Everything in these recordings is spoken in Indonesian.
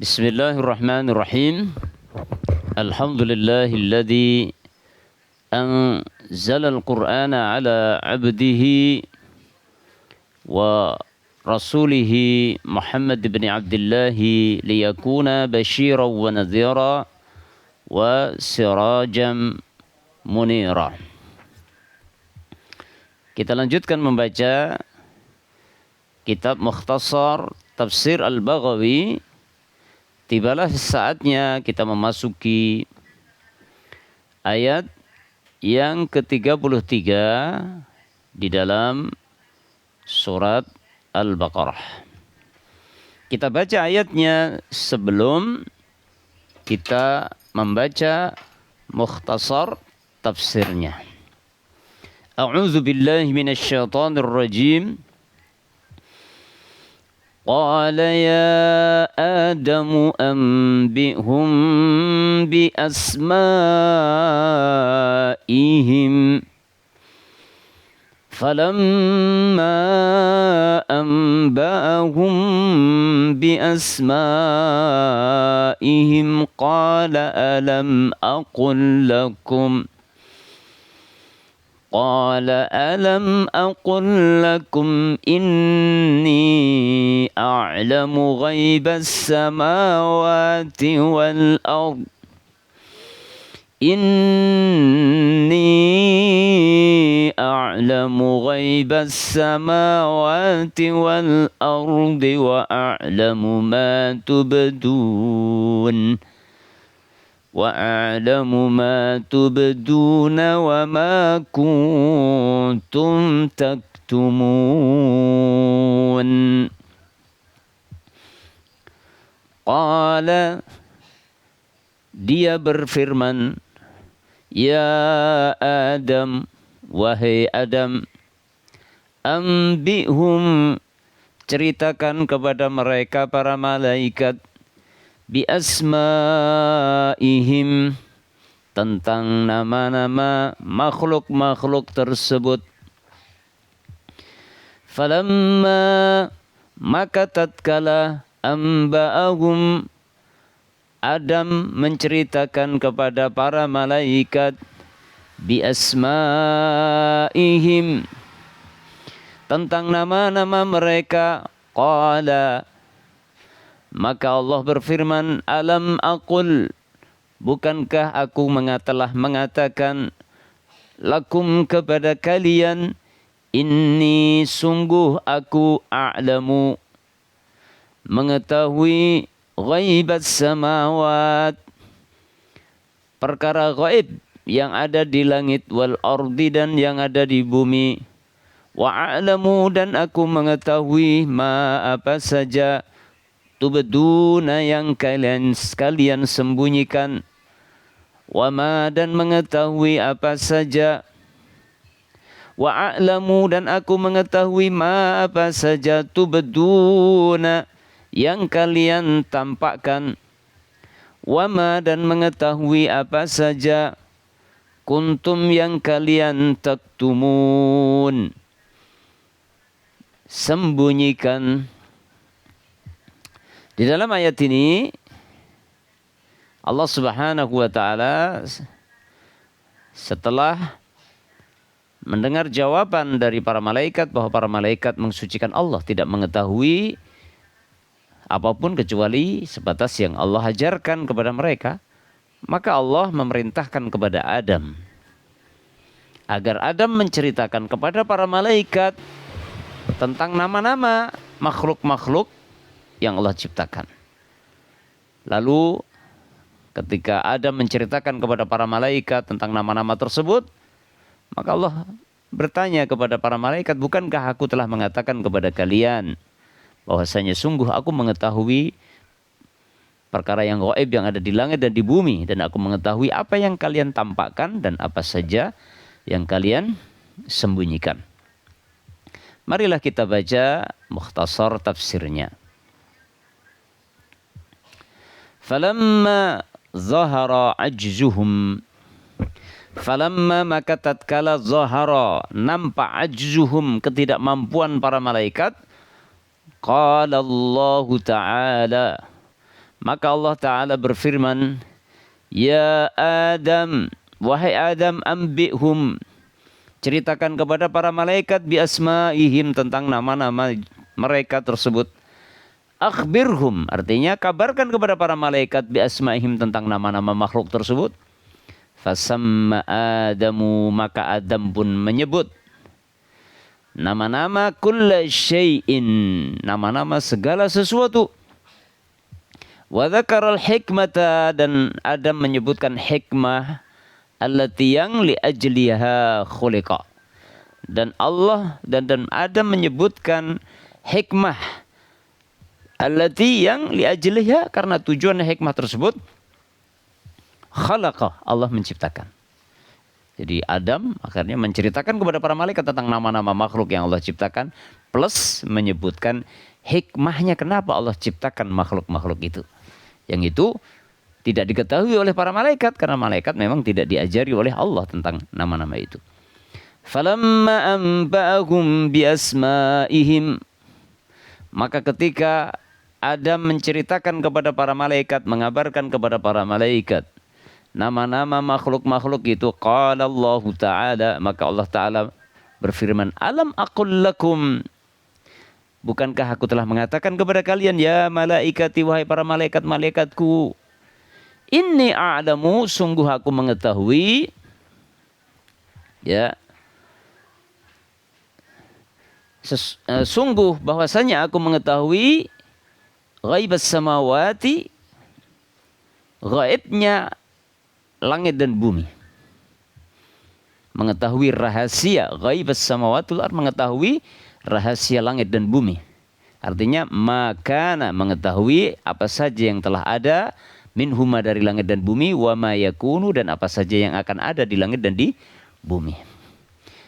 Bismillahirrahmanirrahim. Alhamdulillahilladzi anzala al-Qur'ana ala 'abdihi wa rasulihi Muhammad bin Abdullah liyakuna basyiran wa nadhira wa sirajan munira. Kita lanjutkan membaca kitab Mukhtasar Tafsir Al-Baghawi. Tibalah saatnya kita memasuki ayat yang ke-33 di dalam surat Al-Baqarah. Kita baca ayatnya sebelum kita membaca mukhtasar tafsirnya. A'udzu billahi minasy syaithanir rajim. Qala ya Adamu anbi'hum bi asma'ihim falamma anba'ahum bi asma'ihim qala alam aqul lakum قال ألم أقل لكم إني أعلم غيب السماوات والأرض إني أعلم غيب السماوات والأرض وأعلم ما تبدون وَأَعْلَمُ مَا تُبْدُونَ وَمَا كُنْتُمْ تَكْتُمُونَ Qala, dia berfirman, Ya Adam, wahai Adam, Ambihum, ceritakan kepada mereka para malaikat, bi asma'ihim, tentang nama-nama makhluk-makhluk tersebut. Falamma, maka tatkala amba'ahum, Adam menceritakan kepada para malaikat, bi asma'ihim, tentang nama-nama mereka. Qala, maka Allah berfirman, alam aqul, bukankah aku telah mengatakan, lakum, kepada kalian, inni, sungguh aku, a'lamu, mengetahui, ghaibat samawat, perkara ghaib yang ada di langit, wal ardi, dan yang ada di bumi, wa a'lamu, dan aku mengetahui, ma, apa saja, tubduna, yang kalian sembunyikan, wama, dan mengetahui apa saja, wa a'lamu, dan aku mengetahui, ma, apa saja, tubduna, yang kalian tampakkan, wama, dan mengetahui apa saja, kuntum, yang kalian taktumun, sembunyikan. Di dalam ayat ini Allah Subhanahu wa taala setelah mendengar jawaban dari para malaikat bahwa para malaikat mensucikan Allah, tidak mengetahui apapun kecuali sebatas yang Allah ajarkan kepada mereka, maka Allah memerintahkan kepada Adam agar Adam menceritakan kepada para malaikat tentang nama-nama makhluk-makhluk yang Allah ciptakan. Lalu ketika Adam menceritakan kepada para malaikat tentang nama-nama tersebut, maka Allah bertanya kepada para malaikat, bukankah aku telah mengatakan kepada kalian bahwasanya sungguh aku mengetahui perkara yang gaib yang ada di langit dan di bumi, dan aku mengetahui apa yang kalian tampakkan dan apa saja yang kalian sembunyikan. Marilah kita baca mukhtasar tafsirnya. Falamma zahara ajzuhum, falamma, maka tatkala, zahara, nampak, ajzuhum, ketidakmampuan para malaikat, qala Allah Ta'ala, Maka Allah Ta'ala berfirman, Ya Adam, wahai Adam, ambihum, ceritakan kepada para malaikat bi asma'ihim, tentang nama-nama mereka tersebut. Akhbirhum, artinya kabarkan kepada para malaikat bi asma'ihim, tentang nama-nama makhluk tersebut. Fasamma Adamu, maka Adam pun menyebut nama-nama kulla syai'in, nama-nama segala sesuatu. Wa dzakaral hikmata, dan Adam menyebutkan hikmah, allati yang li ajliha khuliqa. Dan Allah dan Adam menyebutkan hikmah, allati yang li ajliha, karena tujuan hikmah tersebut khalaqa, Allah menciptakan. Jadi Adam akhirnya menceritakan kepada para malaikat tentang nama-nama makhluk yang Allah ciptakan, plus menyebutkan hikmahnya kenapa Allah ciptakan makhluk-makhluk itu. Yang itu tidak diketahui oleh para malaikat, karena malaikat memang tidak diajari oleh Allah tentang nama-nama itu. Falamma anba'ahum bi asma'ihim, maka ketika Adam menceritakan kepada para malaikat, mengabarkan kepada para malaikat nama-nama makhluk-makhluk itu, qala Allah Ta'ala, maka Allah Ta'ala berfirman, alam aqul lakum, bukankah aku telah mengatakan kepada kalian, ya malaikati, wahai para malaikat-malaikatku, inni a'lamu, sungguh aku mengetahui, ya, sungguh bahwasanya aku mengetahui ghaibas samawati, gaibnya langit dan bumi. Mengetahui rahasia ghaibas samawatul ard, mengetahui rahasia langit dan bumi. Artinya makana, mengetahui apa saja yang telah ada, minhuma, dari langit dan bumi, wa ma yakunu, dan apa saja yang akan ada di langit dan di bumi.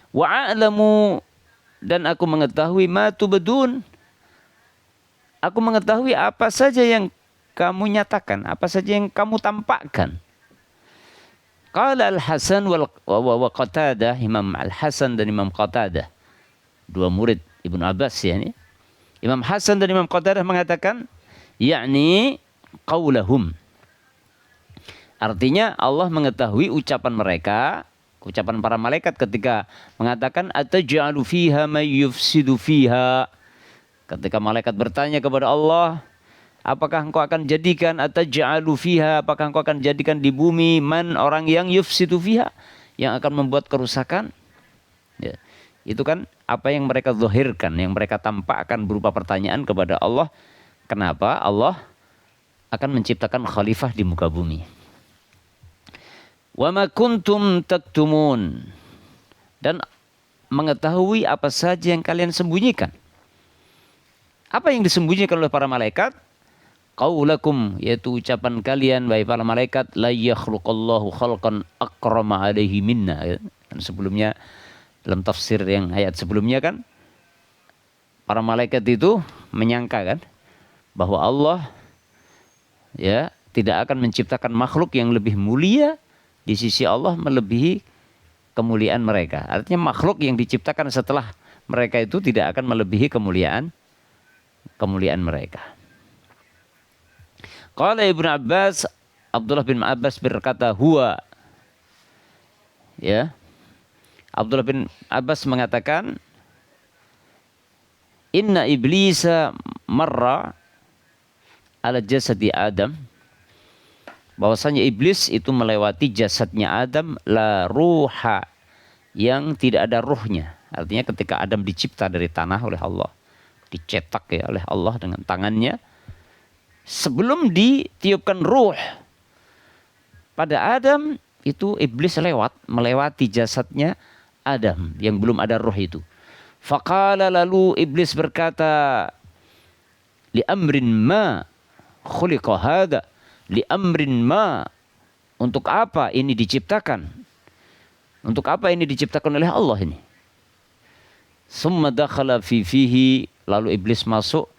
Wa a'lamu, dan aku mengetahui ma tubdun, aku mengetahui apa saja yang kamu nyatakan, apa saja yang kamu tampakkan. Qala Al-Hasan wa Qatadah, Imam Al-Hasan dan Imam Qatadah, dua murid Ibnu Abbas ya ini. Imam Hasan dan Imam Qatadah mengatakan, yakni qaulahum. Artinya Allah mengetahui ucapan mereka, ucapan para malaikat ketika mengatakan ataj'alu fiha may yufsidu fiha. Ketika malaikat bertanya kepada Allah, apakah engkau akan jadikan ataj'alu fiha, apakah engkau akan jadikan di bumi man, orang yang yufsidu fiha, yang akan membuat kerusakan. Ya. Itu kan apa yang mereka zahirkan, yang mereka tampakkan berupa pertanyaan kepada Allah. Kenapa Allah akan menciptakan khalifah di muka bumi? Wa ma kuntum taktumun, dan mengetahui apa saja yang kalian sembunyikan. Apa yang disembunyikan oleh para malaikat? Qaulakum, yaitu ucapan kalian wahai para malaikat, la yakhluqallahu khalqan akrama alaihi minna. Dan sebelumnya dalam tafsir yang ayat sebelumnya kan, para malaikat itu menyangka kan bahwa Allah ya tidak akan menciptakan makhluk yang lebih mulia di sisi Allah melebihi kemuliaan mereka. Artinya makhluk yang diciptakan setelah mereka itu tidak akan melebihi kemuliaan mereka. Qala Ibnu Abbas, Abdullah bin Abbas berkata, huwa, ya, Abdullah bin Abbas mengatakan, inna iblisa marra ala jasadi Adam, bahwasanya iblis itu melewati jasadnya Adam, la ruha, yang tidak ada ruhnya. Artinya ketika Adam dicipta dari tanah oleh Allah, dicetak ya oleh Allah dengan tangannya, sebelum ditiupkan ruh pada Adam, itu iblis melewati jasadnya Adam yang belum ada ruh itu. Faqala, lalu iblis berkata, li amrin ma khuliqa hadha, li amrin ma, untuk apa ini diciptakan? Untuk apa ini diciptakan oleh Allah ini? Summa dakhala fi fihi, lalu iblis masuk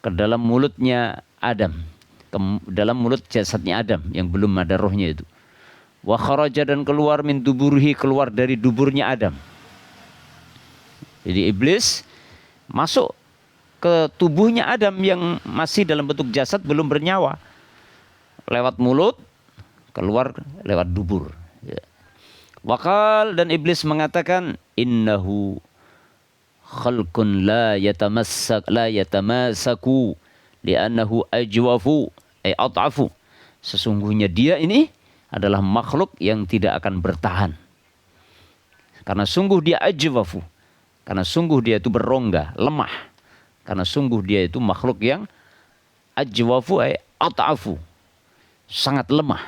ke dalam mulutnya Adam, ke dalam mulut jasadnya Adam yang belum ada rohnya itu. Wa kharaja, dan keluar min duburihi, keluar dari duburnya Adam. Jadi iblis masuk ke tubuhnya Adam yang masih dalam bentuk jasad, belum bernyawa. lewat mulut, keluar lewat dubur. Ya. Waqal, dan iblis mengatakan, innahu khalqun la yatamasaku li'annahu ajwafu ay at'afu. Sesungguhnya dia ini adalah makhluk yang tidak akan bertahan. Karena sungguh dia ajwafu. Karena sungguh dia itu berongga, lemah. Karena sungguh dia itu makhluk yang ajwafu ay at'afu. Sangat lemah.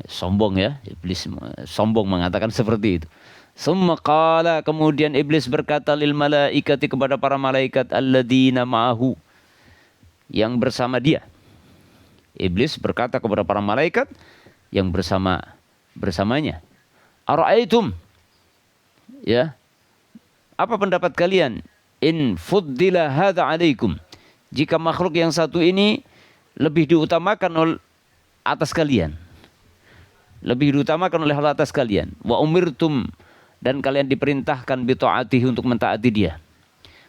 Sombong ya, iblis sombong mengatakan seperti itu. Summa qala, kemudian iblis berkata lil malaikati, kepada para malaikat, alladzina ma'ahu, yang bersama dia. Iblis berkata kepada para malaikat yang bersamanya, ara'aitum, ya, apa pendapat kalian, in fuddila hadza alaikum, jika makhluk yang satu ini lebih diutamakan atas kalian, lebih diutamakan oleh Allah atas kalian, wa umirtum, dan kalian diperintahkan bi ta'atihi, untuk mentaati dia.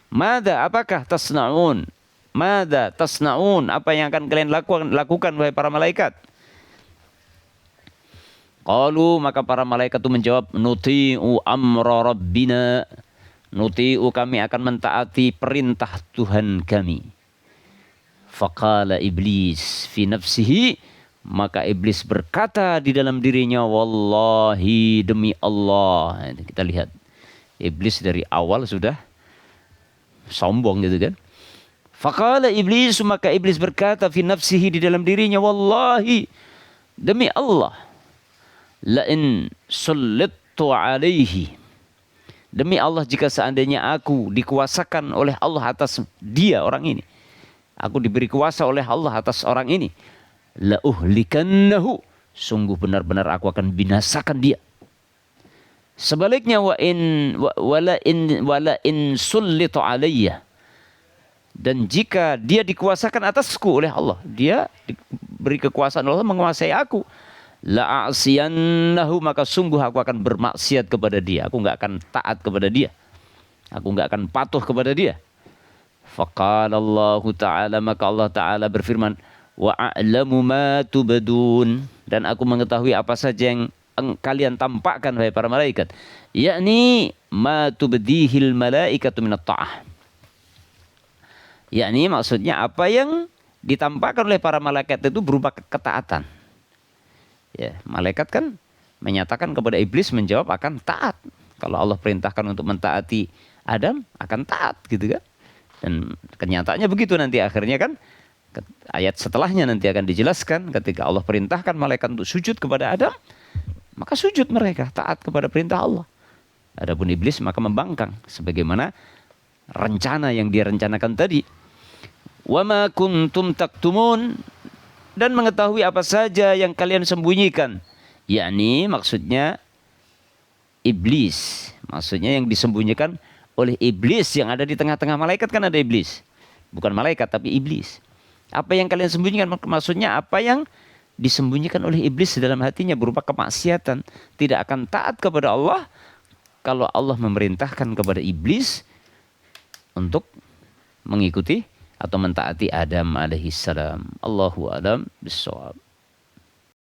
Mada, apakah tasnaun? Mada tasnaun, apa yang akan kalian lakukan wahai para malaikat? Qalu, maka para malaikat itu menjawab, nuti'u amra rabbina, nuti'u, kami akan mentaati perintah Tuhan kami. Faqala iblis fi nafsihi, maka iblis berkata di dalam dirinya, wallahi, demi Allah. Kita lihat, iblis dari awal sudah sombong gitu kan. Faqala iblis, maka iblis berkata fi nafsihi, di dalam dirinya, wallahi, demi Allah, la in sullitu alaihi, demi Allah, jika seandainya aku dikuasakan oleh Allah atas dia, orang ini, aku diberi kuasa oleh Allah atas orang ini, la uhlikannahu, sungguh benar-benar aku akan binasakan dia. Sebaliknya, wala in sullitu alayya, dan jika dia dikuasakan atasku oleh Allah, dia diberi kekuasaan Allah menguasai aku, la a'siyannahu, maka sungguh aku akan bermaksiat kepada dia, aku enggak akan taat kepada dia, aku enggak akan patuh kepada dia. Faqala Allah Ta'ala, maka Allah Ta'ala berfirman, wa a'lamu ma tubadun, dan aku mengetahui apa saja yang kalian tampakkan wahai para malaikat, yakni ma tubdihil malaikatu minat ta'ah, yakni maksudnya apa yang ditampakkan oleh para malaikat itu berupa ketaatan. Ya, malaikat kan menyatakan kepada iblis, menjawab akan taat. Kalau Allah perintahkan untuk mentaati Adam, akan taat gitu kan. Dan kenyataannya begitu nanti akhirnya kan. Ayat setelahnya nanti akan dijelaskan, ketika Allah perintahkan malaikat untuk sujud kepada Adam, maka sujud mereka, taat kepada perintah Allah. Adapun iblis maka membangkang, sebagaimana rencana yang dia rencanakan tadi. Wa ma kuntum taktumun, dan mengetahui apa saja yang kalian sembunyikan. Yakni maksudnya iblis, maksudnya yang disembunyikan oleh iblis yang ada di tengah-tengah malaikat, kan ada iblis. Bukan malaikat tapi iblis. Apa yang kalian sembunyikan, maksudnya apa yang disembunyikan oleh iblis dalam hatinya berupa kemaksiatan, tidak akan taat kepada Allah kalau Allah memerintahkan kepada iblis untuk mengikuti atau mentaati Adam alaihissalam. Allahu a'lam bishawab.